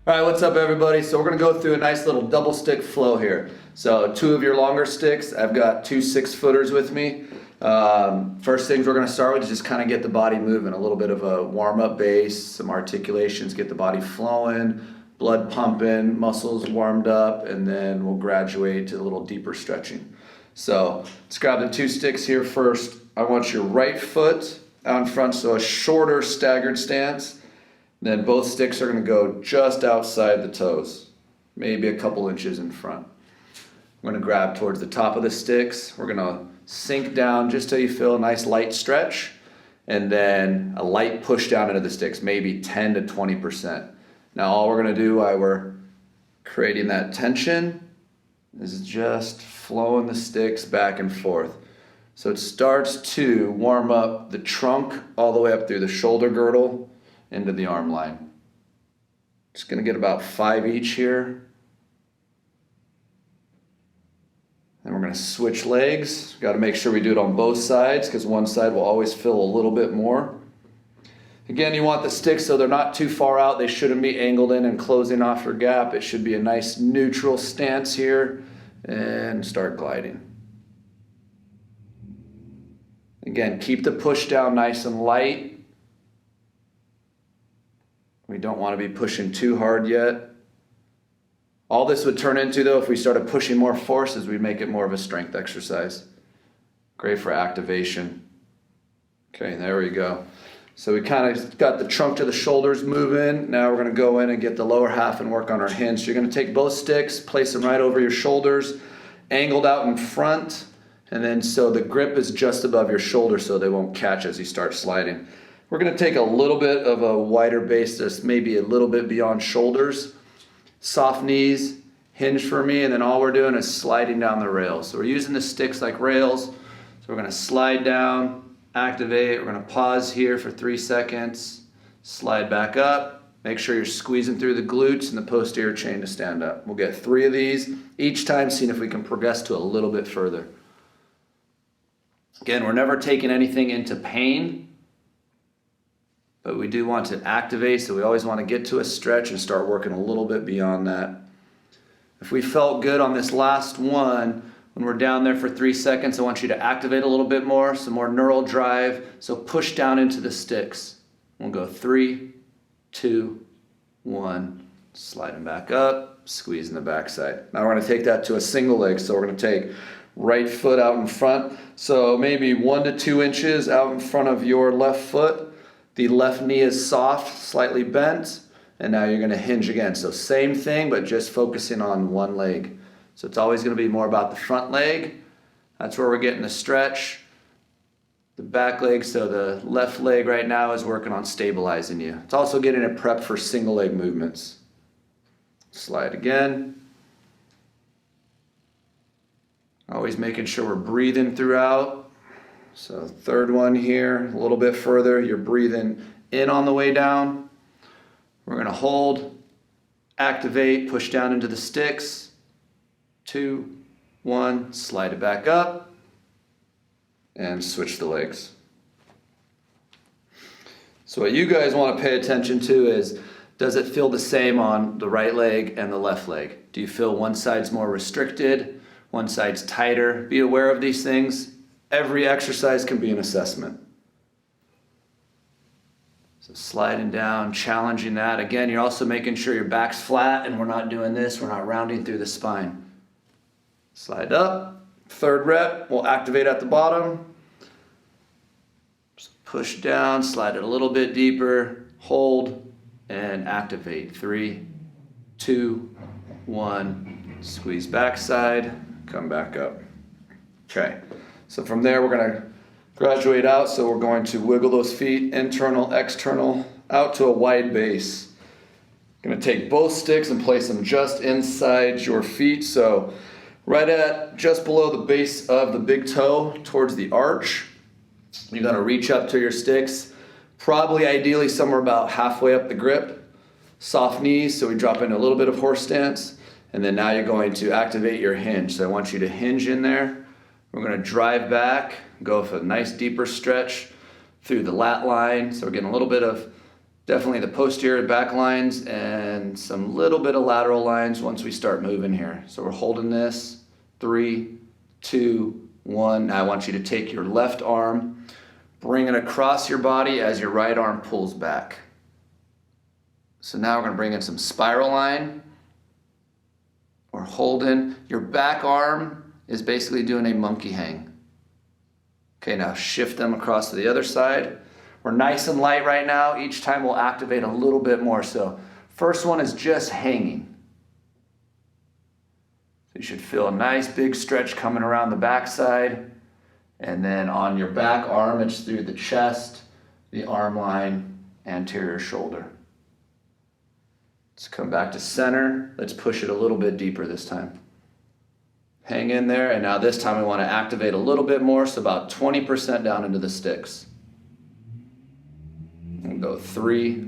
All right, what's up everybody? So we're gonna go through a nice little double stick flow here. So two of your longer sticks, I've got two 6-footers with me. First things we're gonna start with is just kind of get the body moving, a little bit of a warm-up base, some articulations, get the body flowing, blood pumping, muscles warmed up, and then we'll graduate to a little deeper stretching. So let's grab the two sticks here first. I want your right foot out in front, so a shorter staggered stance. Then both sticks are going to go just outside the toes, maybe a couple inches in front. I'm going to grab towards the top of the sticks. We're going to sink down just till you feel a nice light stretch, and then a light push down into the sticks, maybe 10 to 20%. Now all we're going to do while we're creating that tension is just flowing the sticks back and forth. So it starts to warm up the trunk all the way up through the shoulder girdle into the arm line. Just gonna get about 5 each here. And we're gonna switch legs. Got to make sure we do it on both sides because one side will always feel a little bit more. Again, you want the sticks so they're not too far out. They shouldn't be angled in and closing off your gap. It should be a nice neutral stance here, and start gliding. Again, keep the push down nice and light. We don't want to be pushing too hard yet. All this would turn into, though, if we started pushing more force, is we'd make it more of a strength exercise. Great for activation. Okay, there we go. So we kind of got the trunk to the shoulders moving. Now we're going to go in and get the lower half and work on our hinge. So you're going to take both sticks, place them right over your shoulders, angled out in front, and then so the grip is just above your shoulder so they won't catch as you start sliding. We're going to take a little bit of a wider base that's maybe a little bit beyond shoulders. Soft knees, hinge for me, and then all we're doing is sliding down the rails. So we're using the sticks like rails. So we're going to slide down, activate. We're going to pause here for 3 seconds, slide back up. Make sure you're squeezing through the glutes and the posterior chain to stand up. We'll get 3 of these each time, seeing if we can progress to a little bit further. Again, we're never taking anything into pain, but we do want to activate, so we always want to get to a stretch and start working a little bit beyond that. If we felt good on this last one, when we're down there for 3 seconds, I want you to activate a little bit more, some more neural drive, so push down into the sticks. We'll go 3, 2, 1, sliding back up, squeezing the backside. Now we're going to take that to a single leg, so we're going to take right foot out in front, so maybe 1 to 2 inches out in front of your left foot. The left knee is soft, slightly bent, and now you're going to hinge again. So same thing, but just focusing on one leg. So it's always going to be more about the front leg. That's where we're getting the stretch. The back leg, so the left leg right now is working on stabilizing you. It's also getting it prepped for single leg movements. Slide again. Always making sure we're breathing throughout. So third one here, a little bit further. You're breathing in on the way down. We're going to hold, activate, push down into the sticks. 2, 1, slide it back up, and switch the legs. So what you guys want to pay attention to is, does it feel the same on the right leg and the left leg? Do you feel one side's more restricted, one side's tighter? Be aware of these things. Every exercise can be an assessment. So sliding down, challenging that. Again, you're also making sure your back's flat and we're not doing this. We're not rounding through the spine. Slide up. Third rep, we'll activate at the bottom. Just push down, slide it a little bit deeper, hold, and activate. 3, 2, 1. Squeeze backside, come back up. Okay. So from there, we're going to graduate out. So we're going to wiggle those feet, internal, external, out to a wide base. Going to take both sticks and place them just inside your feet. So right at just below the base of the big toe towards the arch. You're going to reach up to your sticks, probably ideally somewhere about halfway up the grip. Soft knees, so we drop into a little bit of horse stance. And then now you're going to activate your hinge. So I want you to hinge in there. We're going to drive back, go for a nice deeper stretch through the lat line. So we're getting a little bit of Definitely the posterior back lines and some little bit of lateral lines once we start moving here. So we're holding this, 3, 2, 1. Now I want you to take your left arm, bring it across your body as your right arm pulls back. So now we're going to bring in some spiral line. We're holding. Your back arm is basically doing a monkey hang. Okay, now shift them across to the other side. We're nice and light right now. Each time we'll activate a little bit more. So first one is just hanging. So you should feel a nice big stretch coming around the back side. And then on your back arm, it's through the chest, the arm line, anterior shoulder. Let's come back to center. Let's push it a little bit deeper this time. Hang in there, and now this time we want to activate a little bit more, so about 20% down into the sticks. And go 3,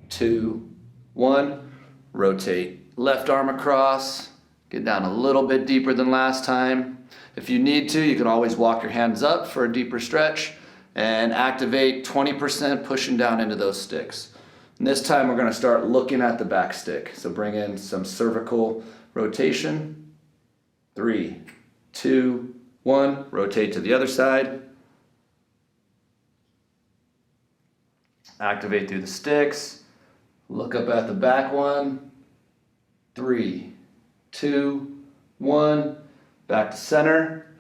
2, 1. Rotate left arm across. Get down a little bit deeper than last time. If you need to, you can always walk your hands up for a deeper stretch and activate 20% pushing down into those sticks. And this time we're going to start looking at the back stick. So bring in some cervical rotation. 3, 2, 1. Rotate to the other side. Activate through the sticks. Look up at the back one. 3, 2, 1. Back to center.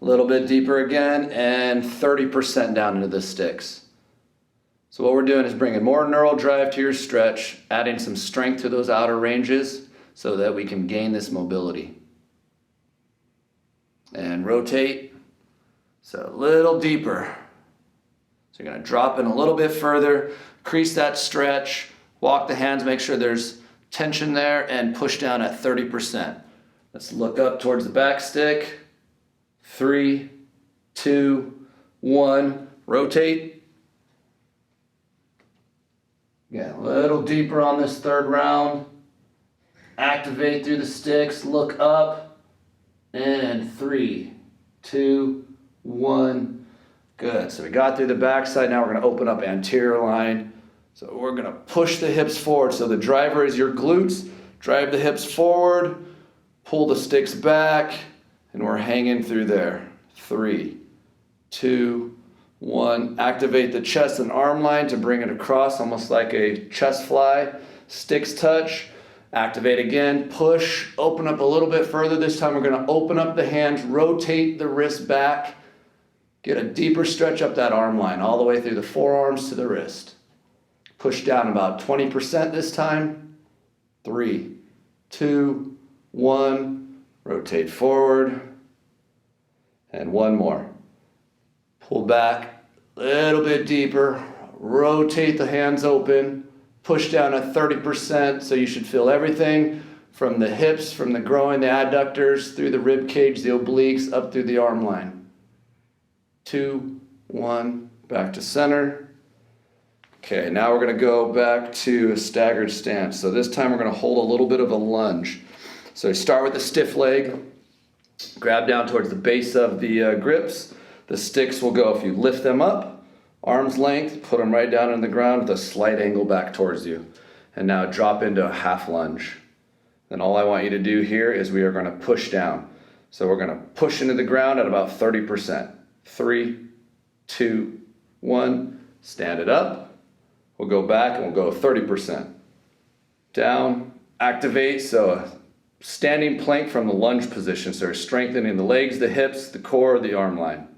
A little bit deeper again, and 30% down into the sticks. So what we're doing is bringing more neural drive to your stretch, adding some strength to those outer ranges so that we can gain this mobility. And rotate. So a little deeper. So you're going to drop in a little bit further, crease that stretch, walk the hands, make sure there's tension there, and push down at 30%. Let's look up towards the back stick. 3, 2, 1. Rotate. Again, a little deeper on this third round. Activate through the sticks, look up, and 3, 2, 1. Good, so we got through the backside. Now we're going to open up anterior line. So we're going to push the hips forward. So the driver is your glutes. Drive the hips forward, pull the sticks back, and we're hanging through there. 3, 2, 1. Activate the chest and arm line to bring it across, almost like a chest fly. Sticks touch. Activate again. Push. Open up a little bit further. This time we're going to open up the hands, rotate the wrist back. Get a deeper stretch up that arm line, all the way through the forearms to the wrist. Push down about 20% this time. 3, 2, 1. Rotate forward. And one more. Pull back a little bit deeper. Rotate the hands open. Push down at 30%, so you should feel everything from the hips, from the groin, the adductors, through the rib cage, the obliques, up through the arm line. 2, 1, back to center. Okay, now we're going to go back to a staggered stance. So this time we're going to hold a little bit of a lunge. So you start with a stiff leg, grab down towards the base of the grips. The sticks will go, if you lift them up, arm's length, put them right down on the ground with a slight angle back towards you. And now drop into a half lunge. Then all I want you to do here is we are going to push down. So we're going to push into the ground at about 30%. 3, 2, 1. Stand it up. We'll go back and we'll go 30%. Down. Activate. So a standing plank from the lunge position. So we're strengthening the legs, the hips, the core, the arm line.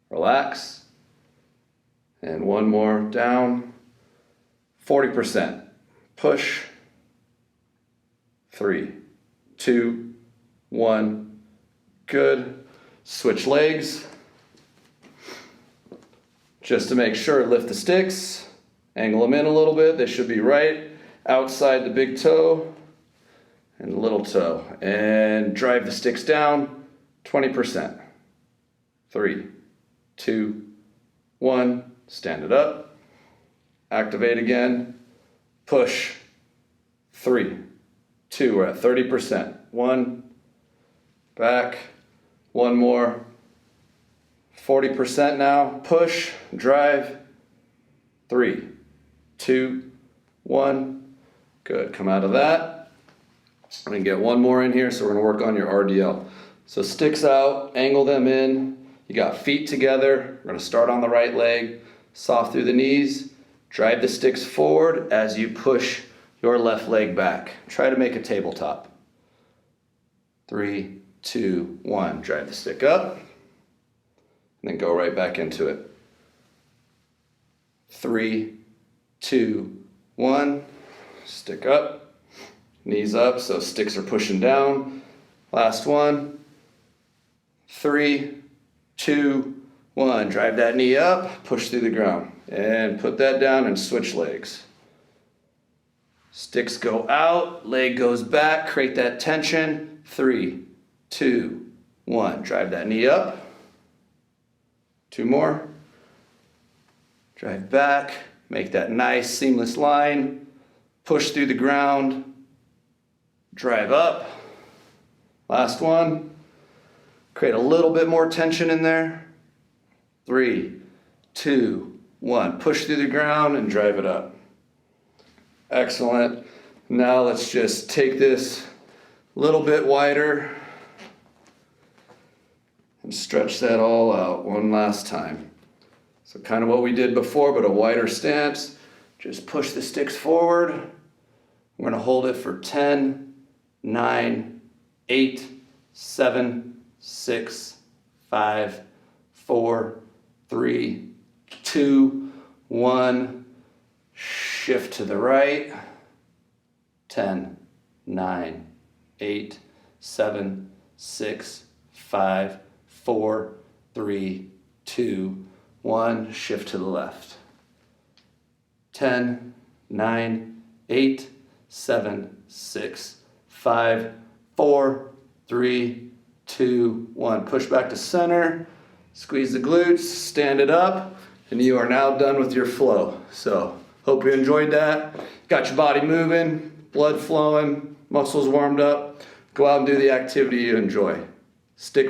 Relax. And one more. Down. 40%. Push. 3, 2, 1. Good. Switch legs. Just to make sure, lift the sticks, angle them in a little bit. They should be right outside the big toe and the little toe. And drive the sticks down 20%. 3, 2, 1. Stand it up. Activate again. Push. 3, 2. We're at 30%. 1. Back. One more. 40% now. Push. Drive. 3, 2, 1. Good, come out of that. I'm gonna get one more in here, so we're gonna work on your RDL. So sticks out, angle them in. You got feet together. We're gonna start on the right leg, soft through the knees. Drive the sticks forward as you push your left leg back. Try to make a tabletop. 3, 2, 1. Drive the stick up, and then go right back into it. 3, 2, 1. Stick up, knees up, so sticks are pushing down. Last one. 3, 2, 1. Drive that knee up, push through the ground. And put that down and switch legs. Sticks go out, leg goes back, create that tension. 3, 2, 1. Drive that knee up. 2 more. Drive back, make that nice seamless line. Push through the ground. Drive up. Last one. Create a little bit more tension in there. 3, 2, 1. Push through the ground and drive it up. Excellent. Now let's just take this a little bit wider and stretch that all out one last time. So kind of what we did before, but a wider stance. Just push the sticks forward. We're going to hold it for 10, 9, 8, 7, 6, 5, 4, 3, 2, 1. Shift to the right. 10, 9, 8, 7, 6, 5, 4, 3, 2, 1. Shift to the left. 10, 9, 8, 7, 6, 5, 4, 3, 2, 1. Push back to center. Squeeze the glutes, stand it up, and you are now done with your flow. So, hope you enjoyed that. Got your body moving, blood flowing, muscles warmed up. Go out and do the activity you enjoy. Stick